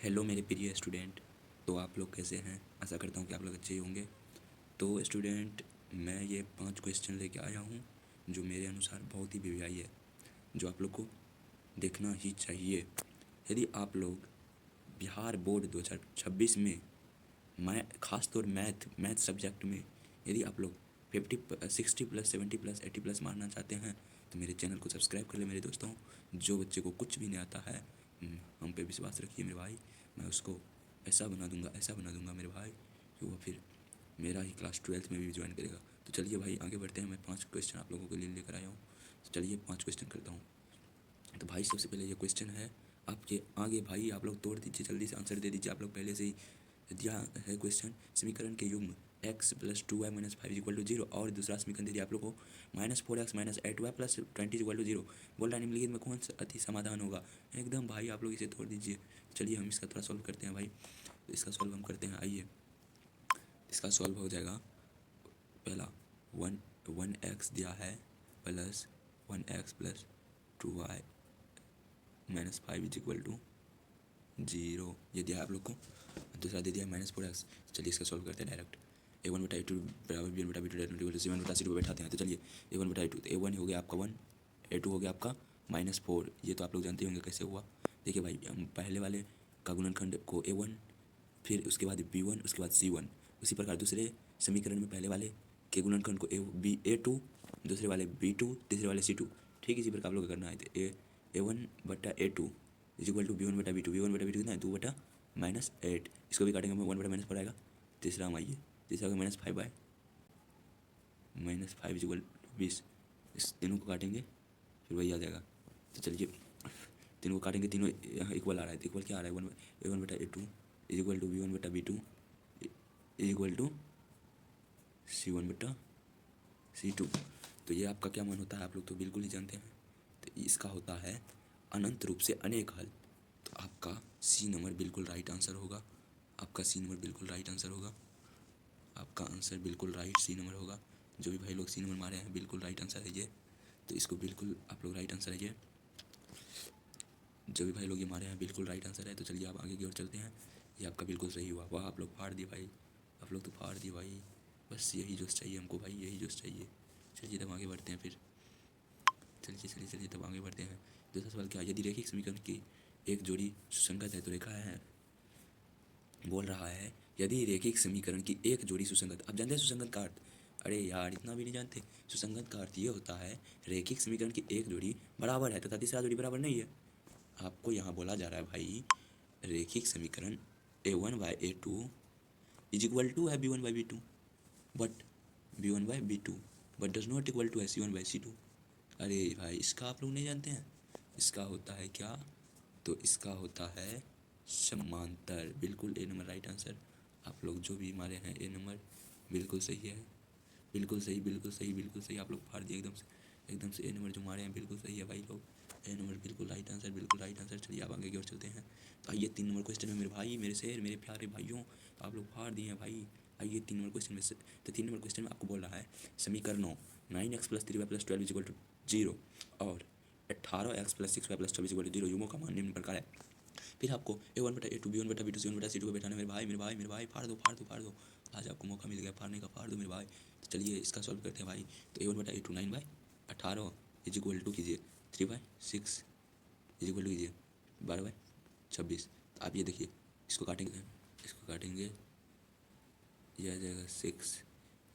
Hello मेरे प्रिय student. तो आप लोग कैसे हैं? आशा करता हूँ कि आप लोग अच्छे ही होंगे। तो स्टूडेंट, मैं ये 5 क्वेश्चन लेके आया हूँ जो मेरे अनुसार बहुत ही वीवीआई है, जो आप लोग को देखना ही चाहिए। यदि आप लोग बिहार बोर्ड 2026 में खास तौर मैथ सब्जेक्ट में यदि आप लोग 60 प्लस 70 प्लस 80 प्लस मारना चाहते हैं तो मेरे चैनल को सब्सक्राइब कर ले मेरे दोस्तों। जो बच्चे को कुछ भी नहीं आता है, हम पे विश्वास रखिए मेरे भाई। मैं उसको ऐसा बना दूंगा मेरे भाई कि वो फिर मेरा ही क्लास 12th में भी ज्वाइन करेगा। तो चलिए भाई आगे बढ़ते हैं। मैं 5 क्वेश्चन आप लोगों के लिए लेकर आया हूँ। तो चलिए 5 क्वेश्चन करता हूँ। तो भाई सबसे पहले ये क्वेश्चन है आपके आगे। भाई आप लोग तोड़ दीजिए, जल्दी से आंसर दे दीजिए। आप लोग पहले से ही दिया है क्वेश्चन। समीकरण के युग्म x plus 2y minus 5 equal to 0 और दूसरा समीकरण दे दिया आप लोग को -4x minus 8y plus 20 equal to 0। बोल रहा है निम्नलिखित में कौन सा अति समाधान होगा। एकदम भाई आप लोग इसे तोड़ दीजिए। चलिए हम इसका थोड़ा सॉल्व करते हैं भाई। तो इसका सॉल्व हम करते हैं। आइए इसका सॉल्व हो जाएगा। पहला 1x दिया है plus 1x plus 2y minus 5 is equal to 0, ये दिया आप लोग को। दूसरा दे दिया -4x। चलिए इसका सॉल्व करते हैं डायरेक्ट। a1/a2 बराबर b1/b2 डायरेक्ट c1/c2 पे बैठाते हैं। तो चलिए a1/a2, तो a1 हो गया आपका 1, a2 हो गया आपका -4। ये तो आप लोग जानते होंगे कैसे हुआ। देखिए भाई, हम पहले वाले का गुणनखंड को a1, फिर उसके बाद b1, उसके बाद c1। उसी प्रकार दूसरे समीकरण में पहले वाले के गुणनखंड को a2, दूसरे वाले b2, तीसरे वाले c2। ठीक इसी प्रकार आप लोग करना है। तो a1/a2 is equal to b1/b2। b1/b2 कितना है? 2/-8। इसको भी काटेंगे हम, 1/-4 आएगा। तीसरा हम आइए, तीसरा होगा -5/-5 इज इक्वल टू 20। इस तीनों को काटेंगे फिर वही आ जाएगा। तो चलिए तीनों को काटेंगे, तीनों यहाँ इक्वल आ रहा है। तो इक्वल क्या आ रहा है? a1/a2 is equal to b1/b2 is equal to c1/c2। तो ये आपका क्या मान होता है आप लोग तो बिल्कुल ही जानते हैं। तो इसका होता है अनंत रूप से अनेक हल। तो आपका सी नंबर बिल्कुल राइट आंसर होगा। आपका सी नंबर बिल्कुल राइट आंसर होगा। आपका आंसर बिल्कुल राइट सी नंबर होगा। जो भी भाई लोग सी नंबर मारे हैं बिल्कुल राइट आंसर है ये। तो इसको बिल्कुल आप लोग राइट आंसर है ये। जो भी भाई लोग ये मारे हैं बिल्कुल राइट आंसर है। तो चलिए आप आगे की ओर चलते हैं। ये आपका बिल्कुल सही हुआ। वाह, आप लोग फाड़ दिए भाई, आप लोग तो फाड़ दिए भाई। बस यही जोश चाहिए हमको भाई, यही जोश चाहिए। चलिए तब आगे बढ़ते हैं फिर। चलिए तब आगे बढ़ते हैं। दूसरा सवाल क्या है? यदि रैखिक समीकरण की एक जोड़ी सुसंगत है तो रेखा है। बोल रहा है यदि रैखिक समीकरण की एक जोड़ी सुसंगत। आप जानते हैं सुसंगत का अर्थ? अरे यार इतना भी नहीं जानते। सुसंगत का अर्थ ये होता है रैखिक समीकरण की एक जोड़ी बराबर है तथा तीसरा जोड़ी बराबर नहीं है। आपको यहाँ बोला जा रहा है भाई रैखिक समीकरण a1/a2 इज इक्वल टू है b1/b2, but b1/b2 but does not equal to है c1/c2। अरे भाई इसका आप लोग नहीं जानते हैं। इसका होता है क्या? तो इसका होता है समांतर। बिल्कुल ए नंबर राइट आंसर। आप लोग जो भी मारे हैं ए नंबर बिल्कुल सही है। बिल्कुल सही, बिल्कुल सही, बिल्कुल सही। आप लोग फाड़ दिए एकदम से, एकदम से। ए नंबर जो मारे हैं बिल्कुल सही है भाई लोग। ए नंबर बिल्कुल राइट आंसर, बिल्कुल राइट आंसर। चलिए आप आगे की ओर चलते हैं। तो आइए 3 नंबर क्वेश्चन में मेरे भाई, मेरे शेर, मेरे प्यारे भाइयों, तो आप लोग फाड़ दिए हैं भाई। आइए 3 नंबर क्वेश्चन में से। तो 3 नंबर क्वेश्चन में आपको बोल रहा है समीकरणों 9x plus 3y plus 12 is equal to 0 और 18x plus 6y plus 24 equal to 0 युग्मों का मान निम्न प्रकार है। फिर आपको a1/a2 b1/b2 c1/c2 पे बैठाना मेरे भाई, मेरे भाई, मेरे भाई। फाड़ दो, फाड़ दो, फाड़ दो। आज आपको मौका मिल गया फाड़ने का, फाड़ दो मेरे भाई। तो चलिए इसका सॉल्व करते हैं भाई। तो a1/a2 9/18 इज इक्वल टू कीजिए 3/6 इज इक्वल टू कीजिए 12/26। तो आप ये देखिए, इसको काटेंगे, इसको काटेंगे, यह आ जाएगा 6,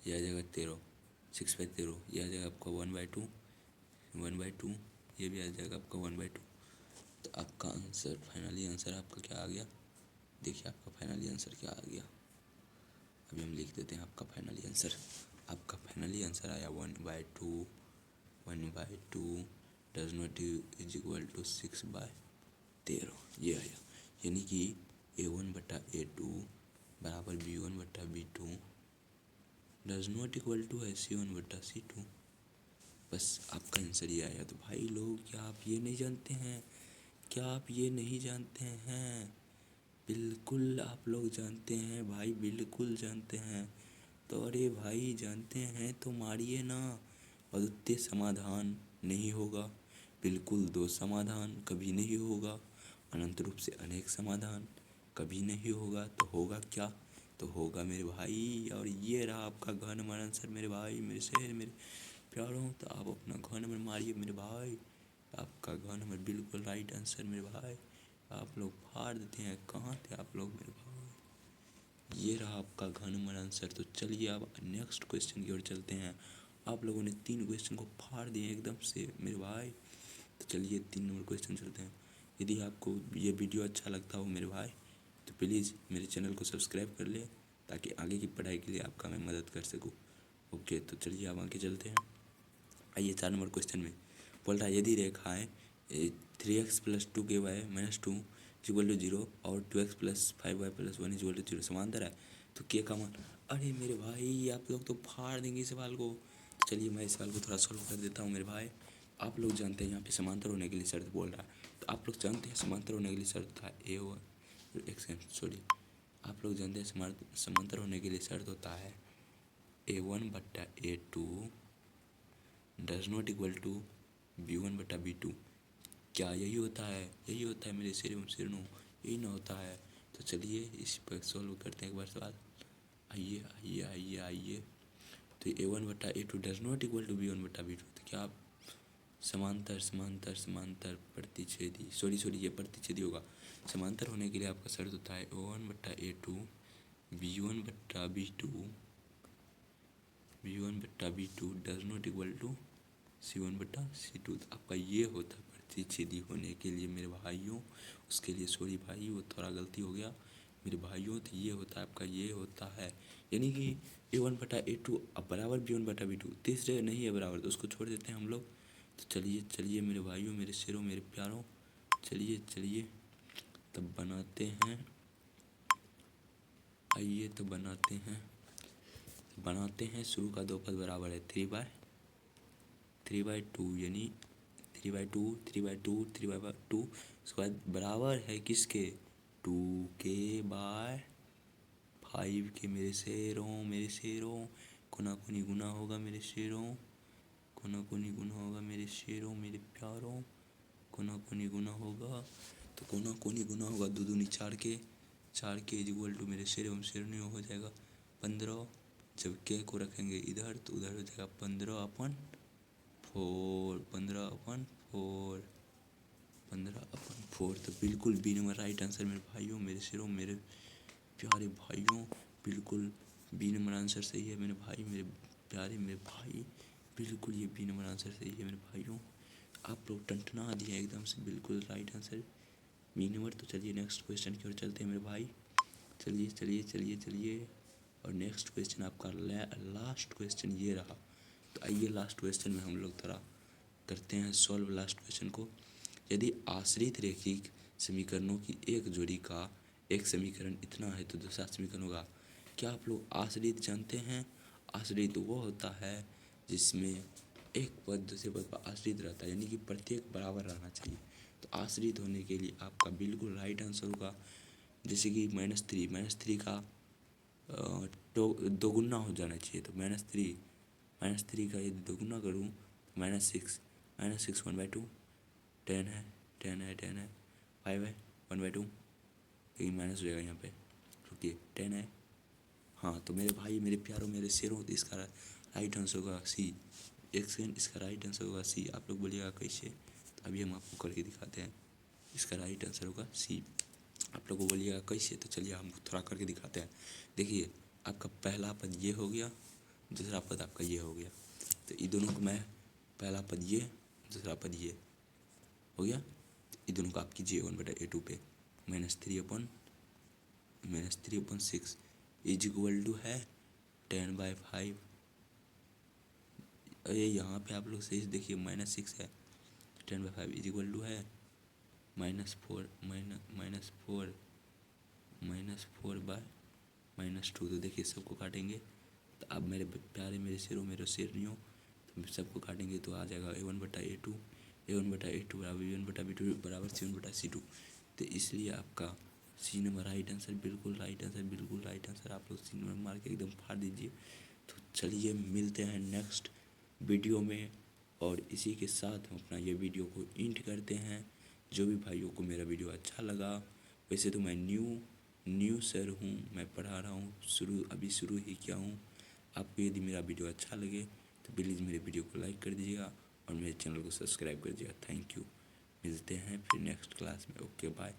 यह आ जाएगा 13, 6/13, यह आ जाएगा आपका 1/2, 1/2, ये भी आ जाएगा आपका 1/2। तो आपका आंसर, फाइनली आंसर आपका क्या आ गया? देखिए आपका फाइनली आंसर क्या आ गया। अभी हम लिख देते हैं आपका फाइनली आंसर। आपका फाइनली आंसर आया 1/2, 1/2 does not is equal to 6/13। ये आया। यानी कि a1/a2 बराबर b1/b2 does not equal to है c1/c2। बस आपका आंसर ये आया। तो भाई लोग क्या आप ये नहीं जानते हैं? क्या आप ये नहीं जानते हैं? बिल्कुल आप लोग जानते हैं भाई, बिल्कुल जानते हैं। तो अरे भाई जानते हैं तो मारिए ना। अद्वितीय समाधान नहीं होगा, बिल्कुल दो समाधान कभी नहीं होगा, अनंत रूप से अनेक समाधान कभी नहीं होगा तो होगा क्या? तो होगा मेरे भाई, और ये रहा आपका घ नंबर आंसर मेरे भाई, मेरे शहर, मेरे प्यारों। तो आप अपना घ नंबर मारिए मेरे भाई। आपका घ नंबर बिल्कुल राइट आंसर मेरे भाई। आप लोग फाड़ देते हैं, कहाँ थे आप लोग मेरे भाई? ये रहा आपका घ नंबर आंसर। तो चलिए अब नेक्स्ट क्वेश्चन की ओर चलते हैं। आप लोगों ने 3 क्वेश्चन को फाड़ दिए एकदम से मेरे भाई। तो चलिए 3 नंबर क्वेश्चन चलते हैं। यदि आपको ये वीडियो अच्छा लगता हो मेरे भाई, तो प्लीज़ मेरे चैनल को सब्सक्राइब कर ले, ताकि आगे की पढ़ाई के लिए आपका मैं मदद कर सकूँ। ओके, तो चलिए अब आगे चलते हैं। आइए 4 नंबर क्वेश्चन में बोल रहा है, यदि रेखाएँ 3x + 2y - 2 = 0 और 2x + 5y + 1 = 0 समांतर है, तो के का मान। अरे मेरे भाई, आप लोग तो फाड़ देंगे इस सवाल को। तो चलिए मैं इस सवाल को थोड़ा सॉल्व कर देता हूँ मेरे भाई। आप लोग जानते हैं यहाँ पे समांतर होने के लिए शर्त बोल रहा है। तो आप लोग जानते हैं समांतर होने के लिए शर्त था आप लोग जानते हैं समांतर होने के लिए शर्त होता है A1/A2 does not equal to B1/B2। क्या यही होता है? यही होता है मेरे शेरों, यही ना होता है? तो चलिए इस पर सॉल्व करते हैं एक बार सवाल। आइए आइए आइए आइए। तो A1/A2 does not equal to B1/B2। तो क्या आप समांतर समांतर समांतर प्रतिच्छेदी, सॉरी ये प्रतिच्छेदी होगा। समांतर होने के लिए आपका शर्त होता है A1/A2 B1/B2 does not equal to C1/C2। तो आपका ये होता है प्रतिच्छेदी होने के लिए मेरे भाइयों। उसके लिए सॉरी भाई, वो थोड़ा गलती हो गया मेरे भाइयों। तो ये होता है आपका, ये होता है यानी कि A1/A2 अब बराबर B1/B2। तीसरे नहीं है बराबर, तो उसको छोड़ देते हैं हम लोग। तो चलिए चलिए मेरे भाइयों, मेरे शेरों, मेरे प्यारों, चलिए चलिए तब बनाते हैं। आइए तो बनाते हैं शुरू का 2 पद बराबर है 3/2 यानी 3/2 3/2 3/2। उसके बाद बराबर है किसके? 2k/5 के मेरे शेरों। कोना कोनी गुना होगा मेरे शेरों, कोना कोनी गुना होगा मेरे शेरों, मेरे प्यारों। कोना कोनी गुना होगा, तो कोना कोनी गुना होगा 2 दूनी 4k इक्वल टू मेरे शेरों हो जाएगा 15। जब के को रखेंगे इधर तो उधर हो जाएगा 15/4 15/4। तो बिल्कुल बी नंबर राइट आंसर मेरे भाइयों, मेरे शेरों, मेरे प्यारे भाइयों। बिल्कुल बी नंबर आंसर सही है मेरे भाई, मेरे प्यारे मेरे भाई। बिल्कुल ये बी नंबर आंसर सही है मेरे भाइयों। आप लोग टंटना दिए एकदम से, बिल्कुल राइट आंसर बी नंबर। तो चलिए नेक्स्ट क्वेश्चन की ओर चलते हैं मेरे भाई। चलिए चलिए चलिए चलिए। और नेक्स्ट क्वेश्चन आपका लास्ट क्वेश्चन ये रहा। तो आइए लास्ट क्वेश्चन में हम लोग थोड़ा करते हैं सॉल्व लास्ट क्वेश्चन को। यदि आश्रित रेखिक समीकरणों की एक जोड़ी का एक समीकरण इतना है तो दूसरा समीकरण होगा। क्या आप लोग आश्रित जानते हैं? आश्रित वो होता है जिसमें एक पद दूसरे पद पर आश्रित रहता है, यानी कि प्रत्येक बराबर रहना चाहिए। तो आश्रित होने के लिए आपका बिल्कुल राइट आंसर होगा, जैसे कि -3 का तो दोगुना हो जाना चाहिए। तो -3 का यदि दोगुना करूँ तो -6 1/2 10 है 5 है 1/2, लेकिन माइनस हो जाएगा यहाँ पे, रुकिए 10 है। हाँ तो मेरे भाई, मेरे प्यारों, मेरे शेरों, तो इसका राइट आंसर होगा सी। एक सेकेंड, इसका राइट आंसर होगा सी। आप लोग बोलिएगा कैसे? तो अभी हम आपको करके दिखाते हैं। इसका राइट आंसर होगा सी। आप लोग को बोलिएगा कैसे? तो चलिए हम थोड़ा करके दिखाते हैं। देखिए आपका पहला पद ये हो गया, दूसरा पद आपका ये हो गया। तो इन दोनों को मैं, पहला पद ये, दूसरा पद ये हो गया। इन दोनों को आप कीजिए 1/A2 पे -3/6 इज इक्वल टू है 10/5। अरे यहाँ पे आप लोग सही से देखिए, -6 है, 10/5 इज इक्वल टू है -4/-2। तो देखिए सबको काटेंगे तो अब मेरे प्यारे, मेरे शेरों, मेरे शेरनियों, तो सबको काटेंगे तो आ जाएगा A1/A2 बराबर B1/B2 बराबर C1/C2। तो इसलिए आपका सी नंबर राइट आंसर, बिल्कुल राइट आंसर, बिल्कुल राइट आंसर। आप लोग सी नंबर मार के एकदम फाड़ दीजिए। तो चलिए मिलते हैं नेक्स्ट वीडियो में, और इसी के साथ हम अपना ये वीडियो को एंड करते हैं। जो भी भाइयों को मेरा वीडियो अच्छा लगा, वैसे तो मैं न्यू न्यू सर हूँ, मैं पढ़ा रहा हूँ, अभी शुरू ही किया हूँ। आपको यदि मेरा वीडियो अच्छा लगे तो प्लीज़ मेरे वीडियो को लाइक कर दीजिएगा और मेरे चैनल को सब्सक्राइब कर दीजिएगा। Thank you. मिलते हैं फिर नेक्स्ट क्लास में। Okay bye.